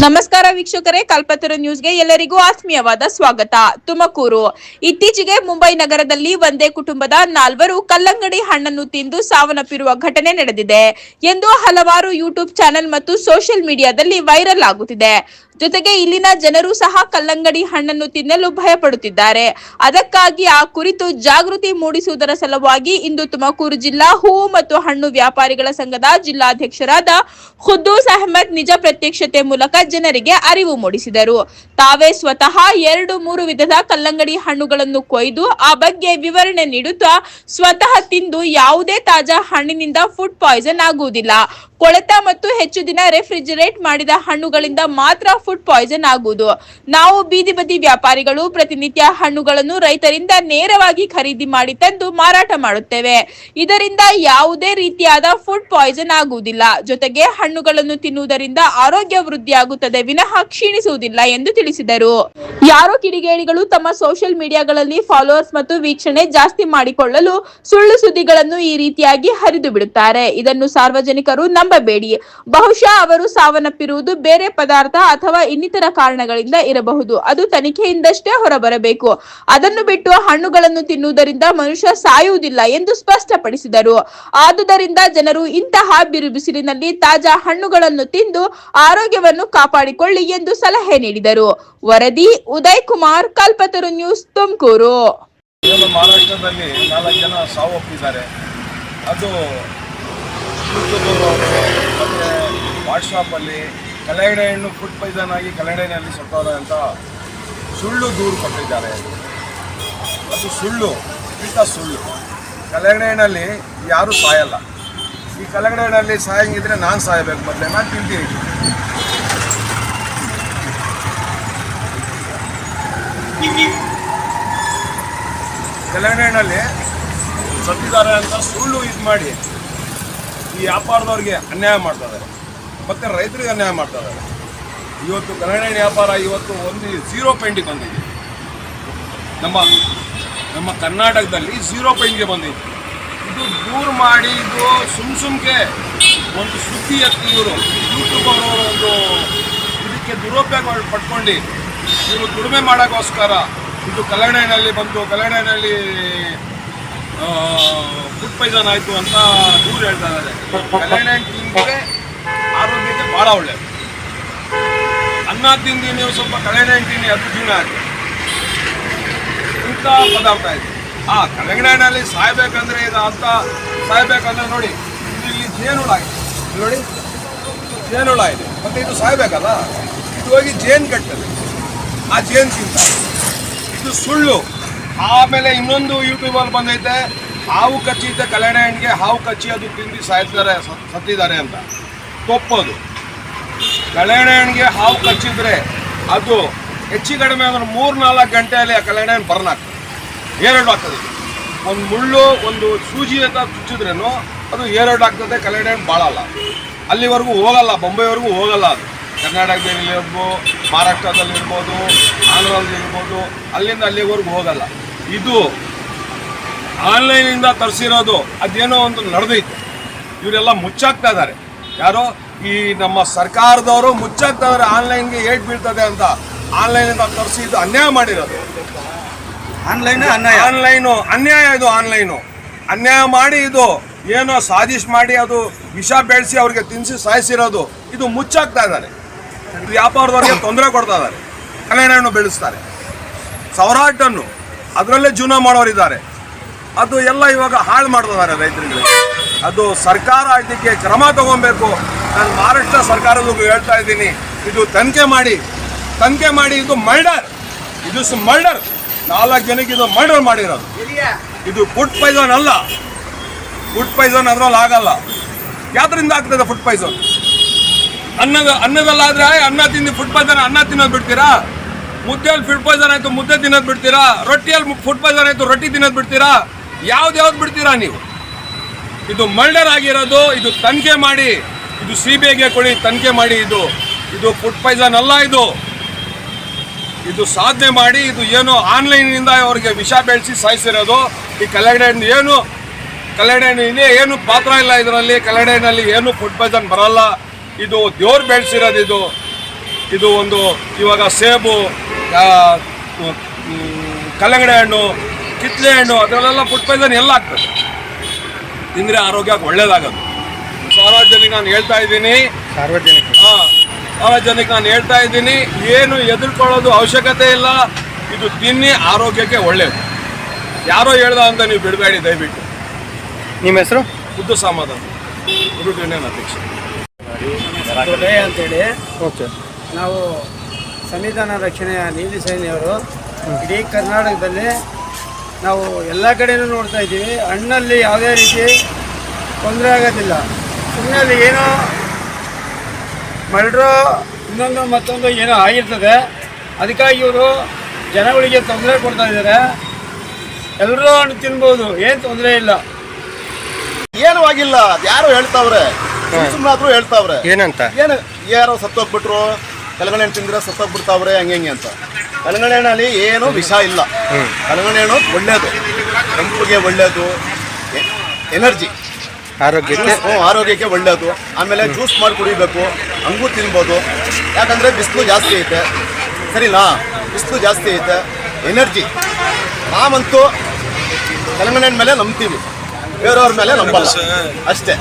ನಮಸ್ಕಾರ ವೀಕ್ಷಕರೇ, ಕಲ್ಪತರು ನ್ಯೂಸ್ಗೆ ಎಲ್ಲರಿಗೂ ಆತ್ಮೀಯವಾದ ಸ್ವಾಗತ. ತುಮಕೂರು ಇತ್ತೀಚೆಗೆ ಮುಂಬೈ ನಗರದಲ್ಲಿ ಒಂದೇ ಕುಟುಂಬದ 4 ಕಲ್ಲಂಗಡಿ ಹಣ್ಣನ್ನು ತಿಂದು ಸಾವನ್ನಪ್ಪಿರುವ ಘಟನೆ ನಡೆದಿದೆ ಎಂದು ಹಲವಾರು ಯೂಟ್ಯೂಬ್ ಚಾನೆಲ್ ಮತ್ತು ಸೋಷಿಯಲ್ ಮೀಡಿಯಾದಲ್ಲಿ ವೈರಲ್ ಆಗುತ್ತಿದೆ. ಜೊತೆಗೆ ಇಲ್ಲಿನ ಜನರು ಸಹ ಕಲ್ಲಂಗಡಿ ಹಣ್ಣನ್ನು ತಿನ್ನಲು ಭಯಪಡುತ್ತಿದ್ದಾರೆ. ಅದಕ್ಕಾಗಿ ಆ ಕುರಿತು ಜಾಗೃತಿ ಮೂಡಿಸುವುದರ ಸಲುವಾಗಿ ಇಂದು ತುಮಕೂರು ಜಿಲ್ಲಾ ಹೂವು ಮತ್ತು ಹಣ್ಣು ವ್ಯಾಪಾರಿಗಳ ಸಂಘದ ಜಿಲ್ಲಾಧ್ಯಕ್ಷರಾದ ಖುದ್ದೂಸ್ ಅಹಮದ್ ನಿಜ ಪ್ರತ್ಯಕ್ಷತೆ ಮೂಲಕ ಜನರಿಗೆ ಅರಿವು ಮೂಡಿಸಿದರು. ತಾವೇ ಸ್ವತಃ 2-3 ವಿಧದ ಕಲ್ಲಂಗಡಿ ಹಣ್ಣುಗಳನ್ನು ಕೊಯ್ದು ಆ ಬಗ್ಗೆ ವಿವರಣೆ ನೀಡುತ್ತಾ, ಸ್ವತಃ ತಿಂದು ಯಾವುದೇ ತಾಜಾ ಹಣ್ಣಿನಿಂದ ಫುಡ್ ಪಾಯ್ಸನ್ ಆಗುವುದಿಲ್ಲ. ಕೊಳೆತ ಮತ್ತು ಹೆಚ್ಚು ದಿನ ರೆಫ್ರಿಜರೇಟ್ ಮಾಡಿದ ಹಣ್ಣುಗಳಿಂದ ಮಾತ್ರ ಫುಡ್ ಪಾಯ್ಸನ್ ಆಗುವುದು. ನಾವು ಬೀದಿ ಬದಿ ವ್ಯಾಪಾರಿಗಳು ಪ್ರತಿನಿತ್ಯ ಹಣ್ಣುಗಳನ್ನು ರೈತರಿಂದ ನೇರವಾಗಿ ಖರೀದಿ ಮಾಡಿ ತಂದು ಮಾರಾಟ ಮಾಡುತ್ತೇವೆ. ಇದರಿಂದ ಯಾವುದೇ ರೀತಿಯಾದ ಫುಡ್ ಪಾಯ್ಸನ್ ಆಗುವುದಿಲ್ಲ. ಜೊತೆಗೆ ಹಣ್ಣುಗಳನ್ನು ತಿನ್ನುವುದರಿಂದ ಆರೋಗ್ಯ ವೃದ್ಧಿಯಾಗುತ್ತದೆ ವಿನಃ ಕ್ಷೀಣಿಸುವುದಿಲ್ಲ ಎಂದು ತಿಳಿಸಿದರು. ಯಾರೋ ಕಿಡಿಗೇಡಿಗಳು ತಮ್ಮ ಸೋಷಿಯಲ್ ಮೀಡಿಯಾಗಳಲ್ಲಿ ಫಾಲೋವರ್ಸ್ ಮತ್ತು ವೀಕ್ಷಣೆ ಜಾಸ್ತಿ ಮಾಡಿಕೊಳ್ಳಲು ಸುಳ್ಳು ಸುದ್ದಿಗಳನ್ನು ಈ ರೀತಿಯಾಗಿ ಹರಿದು ಬಿಡುತ್ತಾರೆ. ಇದನ್ನು ಸಾರ್ವಜನಿಕರು ನಂಬಬೇಡಿ. ಬಹುಶಃ ಅವರು ಸಾವನ್ನಪ್ಪಿರುವುದು ಬೇರೆ ಪದಾರ್ಥ ಅಥವಾ ಇನ್ನಿತರ ಕಾರಣಗಳಿಂದ ಇರಬಹುದು. ಅದು ತನಿಖೆಯಿಂದಷ್ಟೇ ಹೊರಬರಬೇಕು. ಅದನ್ನು ಬಿಟ್ಟು ಹಣ್ಣುಗಳನ್ನು ತಿನ್ನುವುದರಿಂದ ಮನುಷ್ಯ ಸಾಯುವುದಿಲ್ಲ ಎಂದು ಸ್ಪಷ್ಟಪಡಿಸಿದರು. ಆದುದರಿಂದ ಜನರು ಇಂತಹ ಬಿರುಬಿಸಿಲಿನಲ್ಲಿ ತಾಜಾ ಹಣ್ಣುಗಳನ್ನು ತಿಂದು ಆರೋಗ್ಯವನ್ನು ಕಾಪಾಡಿಕೊಳ್ಳಿ ಎಂದು ಸಲಹೆ ನೀಡಿದರು. ವರದಿ ಉದಯ್ ಕುಮಾರ್, ಕಲ್ಪತರು ನ್ಯೂಸ್, ತುಮಕೂರು. ಮಹಾರಾಷ್ಟ್ರದಲ್ಲಿ 4 ಜನ ಸಾವನ್ನಪ್ಪಿದ್ದಾರೆ. ಅದು ಮತ್ತು ವಾಟ್ಸಾಪಲ್ಲಿ ಕಲ್ಲಂಗಡಿ ಹಣ್ಣು ಫುಡ್ ಪಾಯ್ಸನ್ ಆಗಿ ಕಲ್ಲಂಗಡಿನಲ್ಲಿ ಸತ್ತೋರೆ ಅಂತ ಸುಳ್ಳು ದೂರು ಕೊಟ್ಟಿದ್ದಾರೆ. ಅದು ಸುಳ್ಳು, ಸುಳ್ಳು. ಕಲ್ಲಂಗಡಿ ಹಣ್ಣಲ್ಲಿ ಯಾರೂ ಸಾಯಲ್ಲ. ಈ ಕಲ್ಲಂಗಡಿ ಹಣ್ಣಲ್ಲಿ ಸಾಯಂಗಿದ್ರೆ ನಾನು ಸಾಯಬೇಕು, ಮೊದಲೇ ನಾನು ತಿಂತೀನಿ. ಕಲ್ಲಂಗಡಿ ಹಣ್ಣಲ್ಲಿ ಸತ್ತಿದ್ದಾರೆ ಅಂತ ಸುಳ್ಳು ಇದು ಮಾಡಿ ಈ ವ್ಯಾಪಾರದವ್ರಿಗೆ ಅನ್ಯಾಯ ಮಾಡ್ತಿದ್ದಾರೆ ಮತ್ತು ರೈತರಿಗೆ ಅನ್ಯಾಯ ಮಾಡ್ತಿದ್ದಾರೆ. ಇವತ್ತು ಕಲ್ಲಂಗಡಿ ಹಣ್ಣು ವ್ಯಾಪಾರ ಇವತ್ತು ಒಂದು 0 ಪಾಯಿಂಟಿಗೆ ಬಂದಿದೆ. ನಮ್ಮ ಕರ್ನಾಟಕದಲ್ಲಿ 0 ಪಾಯಿಂಟ್ಗೆ ಬಂದಿದೆ. ಇದು ದೂರ ಮಾಡಿ ಇದು ಸುಮ್ಕೆ ಒಂದು ಸುದ್ದಿ ಎತ್ತಿ ಇವರು ಯೂಟ್ಯೂಬ್ ಅವರು ಒಂದು ಇದಕ್ಕೆ ದುರುಪಯೋಗ ಪಡ್ಕೊಂಡು ಇವರು ದುಡಿಮೆ ಮಾಡೋಕ್ಕೋಸ್ಕರ ಇದು ಕಲ್ಲಂಗಡಿ ಹಣ್ಣಲ್ಲಿ ಬಂತು, ಕಲ್ಲಂಗಡಿ ಹಣ್ಣಲ್ಲಿ ಫುಡ್ ಪಾಯ್ಸನ್ ಆಯಿತು ಅಂತ ದೂರ ಹೇಳ್ತಾ ಇದ್ದಾರೆ. ಕಲ್ಲಂಗಡಿ ಹಣ್ಣು ತಿಂದರೆ ಆರೋಗ್ಯಕ್ಕೆ ಭಾಳ ಒಳ್ಳೆಯದು. ಅನ್ನ ತಿಂದು ನೀವು ಸ್ವಲ್ಪ ಕಲ್ಲಂಗಡಿ ಹಣ್ಣು ತಿನ್ನಿ, ಅದು ಜೀವನ ಆಗಿದೆ. ಇಂಥ ಪದಾರ್ಥ ಇದೆ. ಕಲ್ಲಂಗಡಿ ಹಣ್ಣಲ್ಲಿ ಸಾಯ್ಬೇಕಂದ್ರೆ ಇದು ಅಂತ ಸಾಯ್ಬೇಕಂದ್ರೆ ನೋಡಿ, ಇಲ್ಲಿ ಜೇನುಳ ಆಗಿದೆ. ನೋಡಿ, ಜೇನುಳ ಇದೆ ಮತ್ತು ಇದು ಸಾಯ್ಬೇಕಲ್ಲ, ಇದು ಹೋಗಿ ಜೇನು ಕಟ್ಟದೆ, ಆ ಜೇನು ತಿಂತ. ಇದು ಸುಳ್ಳು. ಆಮೇಲೆ ಇನ್ನೊಂದು ಯೂಟ್ಯೂಬಲ್ಲಿ ಬಂದೈತೆ, ಹಾವು ಕಚ್ಚಿದ್ದೆ ಕಲ್ಲಂಗಡಿ ಹಣ್ಣಿಗೆ ಹಾವು ಕಚ್ಚಿ ಅದು ತಿಂದು ಸತ್ತಿದ್ದಾರೆ ಅಂತ. ತಪ್ಪದು. ಕಲ್ಲಂಗಡಿ ಹಣ್ಣಿಗೆ ಹಾವು ಕಚ್ಚಿದ್ರೆ ಅದು ಹೆಚ್ಚು ಕಡಿಮೆ ಅಂದ್ರೆ 3-4 ಗಂಟೆಯಲ್ಲಿ ಆ ಕಲ್ಲಂಗಡಿ ಹಣ್ಣು ಬರ್ನ್ ಆಗ್ತದೆ, ಏರಡು ಆಗ್ತದೆ. ಒಂದು ಮುಳ್ಳು ಒಂದು ಸೂಜಿ ಅಂತ ಚುಚ್ಚಿದ್ರೇನು ಅದು ಏರಡು ಆಗ್ತದೆ. ಕಲ್ಲಂಗಡಿ ಹಣ್ಣು ಬಾಳಲ್ಲ, ಅಲ್ಲಿವರೆಗೂ ಹೋಗಲ್ಲ, ಬೊಂಬೈವರೆಗೂ ಹೋಗಲ್ಲ. ಅದು ಕರ್ನಾಟಕದಲ್ಲಿ ಇರ್ಬೋದು, ಮಹಾರಾಷ್ಟ್ರದಲ್ಲಿ ಇರ್ಬೋದು, ಆಂಧ್ರದಲ್ಲಿ ಇರ್ಬೋದು, ಅಲ್ಲಿಂದ ಅಲ್ಲಿವರೆಗೂ ಹೋಗಲ್ಲ. ಇದು ಆನ್ಲೈನಿಂದ ತರಿಸಿರೋದು ಅದೇನೋ ಒಂದು ನಡೆದೈತೆ. ಇವರೆಲ್ಲ ಮುಚ್ಚಾಕ್ತಾ ಇದ್ದಾರೆ. ಯಾರೋ ಈ ನಮ್ಮ ಸರ್ಕಾರದವರು ಮುಚ್ಚಾಕ್ತಾ ಇದ್ದಾರೆ. ಆನ್ಲೈನ್ಗೆ ಏಟ್ ಬೀಳ್ತದೆ ಅಂತ ಆನ್ಲೈನಿಂದ ತರಿಸಿ ಇದು ಅನ್ಯಾಯ ಮಾಡಿರೋದು. ಆನ್ಲೈನು ಅನ್ಯಾಯ. ಇದು ಆನ್ಲೈನು ಅನ್ಯಾಯ ಮಾಡಿ ಇದು ಏನೋ ಸಾಜಿಶ್ ಮಾಡಿ ಅದು ವಿಷ ಬೆಳೆಸಿ ಅವ್ರಿಗೆ ತಿನ್ನಿಸಿ ಸಾಯಿಸಿರೋದು. ಇದು ಮುಚ್ಚಾಕ್ತಾ ಇದ್ದಾರೆ. ವ್ಯಾಪಾರದವ್ರಿಗೆ ತೊಂದರೆ ಕೊಡ್ತಾ ಇದ್ದಾರೆ. ಕಲ್ಲಂಗಡಿ ಹಣ್ಣು ಬೆಳೆಸ್ತಾರೆ, ಸಾವಿರಾರು ಟನ್ನು, ಅದರಲ್ಲೇ ಜೀವನ ಮಾಡೋರಿದ್ದಾರೆ. ಅದು ಎಲ್ಲ ಇವಾಗ ಹಾಳು ಮಾಡ್ತಿದ್ದಾರೆ ರೈತರಿಗೆ. ಅದು ಸರ್ಕಾರ ಇದಕ್ಕೆ ಕ್ರಮ ತಗೊಬೇಕು. ನಾನು ಮಹಾರಾಷ್ಟ್ರ ಸರ್ಕಾರದವ್ರಿಗೂ ಹೇಳ್ತಾ ಇದ್ದೀನಿ, ಇದು ತನಿಖೆ ಮಾಡಿ ಇದು ಮರ್ಡರ್. ಇದು ಮರ್ಡರ್. 4 ಜನಕ್ಕೆ ಇದು ಮರ್ಡರ್ ಮಾಡಿರೋದು. ಇದು ಫುಡ್ ಪಾಯ್ಸನ್ ಅಲ್ಲ. ಫುಡ್ ಪಾಯ್ಸನ್ ಅದ್ರಲ್ಲಿ ಆಗಲ್ಲ. ಯಾವ್ದ್ರಿಂದ ಆಗ್ತದೆ ಫುಡ್ ಪಾಯ್ಸನ್? ಅನ್ನದಲ್ಲಾದ್ರೆ ಅನ್ನ ತಿಂದು ಫುಡ್ ಪಾಯ್ಸನ್ ಅನ್ನ ತಿನ್ನೋದು ಬಿಡ್ತೀರಾ? ಮುದ್ದೆಯಲ್ಲಿ ಫುಡ್ ಪಾಯ್ಸನ್ ಆಯಿತು ಮುದ್ದೆ ತಿನ್ನೋದು ಬಿಡ್ತೀರಾ? ರೊಟ್ಟಿಯಲ್ಲಿ ಫುಡ್ ಪಾಯ್ಸನ್ ಆಯಿತು ರೊಟ್ಟಿ ತಿನ್ನೋದು ಬಿಡ್ತೀರಾ? ಯಾವ್ದು ಬಿಡ್ತೀರಾ ನೀವು? ಇದು ಮರ್ಡರ್ ಆಗಿರೋದು. ಇದು ತನಿಖೆ ಮಾಡಿ, ಇದು CBIಗೆ ಕೊಡಿ, ತನಿಖೆ ಮಾಡಿ. ಇದು ಫುಡ್ ಪಾಯ್ಸನ್ ಅಲ್ಲ. ಇದು ಸಾಧನೆ ಮಾಡಿ ಇದು ಏನು ಆನ್ಲೈನಿಂದ ಅವ್ರಿಗೆ ವಿಷ ಬೆಳೆಸಿ ಸಾಯಿಸಿರೋದು. ಈ ಕಲ್ಲಂಗಡಿ ಹಣ್ಣು ಇದೆ, ಏನು ಪಾತ್ರ ಇಲ್ಲ ಇದರಲ್ಲಿ. ಕಲ್ಲಂಗಡಿ ಹಣ್ಣಲ್ಲಿ ಏನು ಫುಡ್ ಪಾಯ್ಸನ್ ಬರಲ್ಲ. ಇದು ದೇವ್ರು ಬೆಳೆಸಿರೋದು. ಇದು ಒಂದು ಇವಾಗ ಸೇಬು, ಕಲ್ಲಂಗಡಿ ಹಣ್ಣು, ಕಿತ್ತಳೆ ಹಣ್ಣು ಅದರಲ್ಲೆಲ್ಲ ಫುಡ್ ಪಾಯ್ಸನ್ ಎಲ್ಲ ಆಗ್ತದೆ. ತಿಂದರೆ ಆರೋಗ್ಯಕ್ಕೆ ಒಳ್ಳೇದಾಗೋದು. ಸಾರ್ವಜನಿಕ ನಾನು ಹೇಳ್ತಾ ಇದ್ದೀನಿ, ಸಾರ್ವಜನಿಕ ನಾನು ಹೇಳ್ತಾ ಇದ್ದೀನಿ, ಏನು ಹೆದರ್ಕೊಳ್ಳೋದು ಅವಶ್ಯಕತೆ ಇಲ್ಲ. ಇದು ತಿನ್ನಿ, ಆರೋಗ್ಯಕ್ಕೆ ಒಳ್ಳೆಯದು. ಯಾರೋ ಹೇಳ್ದ ಅಂತ ನೀವು ಬಿಡಬೇಡಿ ದಯವಿಟ್ಟು. ನಿಮ್ಮ ಹೆಸರು? ಬುದ್ಧ ಸಮಾಧಾನ, ಹುಡುಗ ಯೂನಿಯನ್ ಅಧ್ಯಕ್ಷ ಅಂತೇಳಿ. ಓಕೆ. ನಾವು ಸಂವಿಧಾನ ರಕ್ಷಣೆಯ ನೀತಿ ಸೇನೆಯವರು ಇಡೀ ಕರ್ನಾಟಕದಲ್ಲಿ ನಾವು ಎಲ್ಲ ಕಡೆಯೂ ನೋಡ್ತಾ ಇದ್ದೀವಿ. ಹಣ್ಣಲ್ಲಿ ಯಾವುದೇ ರೀತಿ ತೊಂದರೆ ಆಗೋದಿಲ್ಲ. ಸುಮ್ಮನೆ ಅಲ್ಲಿ ಏನೋ ಮರ್ಡ್ರೋ ಇನ್ನೊಂದು ಮತ್ತೊಂದು ಏನೋ ಆಗಿರ್ತದೆ, ಅದಕ್ಕಾಗಿ ಇವರು ಜನಗಳಿಗೆ ತೊಂದರೆ ಕೊಡ್ತಾ ಇದ್ದಾರೆ. ಎಲ್ಲರೂ ಹಣ್ಣು ತಿನ್ಬೋದು, ಏನು ತೊಂದರೆ ಇಲ್ಲ. ಏನೂ ಆಗಿಲ್ಲ, ಯಾರು ಹೇಳ್ತಾವ್ರೆ, ಸುಮ್ಮನಾದ್ರೂ ಹೇಳ್ತಾವ್ರೆ. ಏನಂತ? ಏನು ಯಾರೋ ಸತ್ತೋಗ್ಬಿಟ್ರು, ಕಲ್ಲಂಗಡಿ ಹಣ್ಣು ತಿಂದ್ರೆ ಸತ್ತೋಗ್ಬಿಡ್ತಾವ್ರೆ ಹಂಗೆ ಅಂತ. ಕಲ್ಲಂಗಡಿ ಹಣ್ಣಲ್ಲಿ ಏನೂ ವಿಷ ಇಲ್ಲ. ಕಲ್ಲಂಗಡಿ ಹಣ್ಣು ಒಳ್ಳೇದು, ಕೆಂಪಿಗೆ ಒಳ್ಳೇದು, ಎನರ್ಜಿ, ಆರೋಗ್ಯಕ್ಕೆ ಆರೋಗ್ಯಕ್ಕೆ ಒಳ್ಳೇದು. ಆಮೇಲೆ ಜ್ಯೂಸ್ ಮಾಡಿ ಕುಡಿಬೇಕು, ಹಂಗೂ ತಿನ್ಬೋದು. ಯಾಕಂದರೆ ಬಿಸಿಲು ಜಾಸ್ತಿ ಐತೆ, ಸರಿನಾ? ಬಿಸಿಲು ಜಾಸ್ತಿ ಐತೆ, ಎನರ್ಜಿ. ನಾವಂತೂ ಕಲ್ಲಂಗಡಿ ಹಣ್ಣು ಮೇಲೆ ನಂಬ್ತೀವಿ, ಬೇರೆಯವ್ರ ಮೇಲೆ ನಂಬಲ್ಲ ಅಷ್ಟೇ.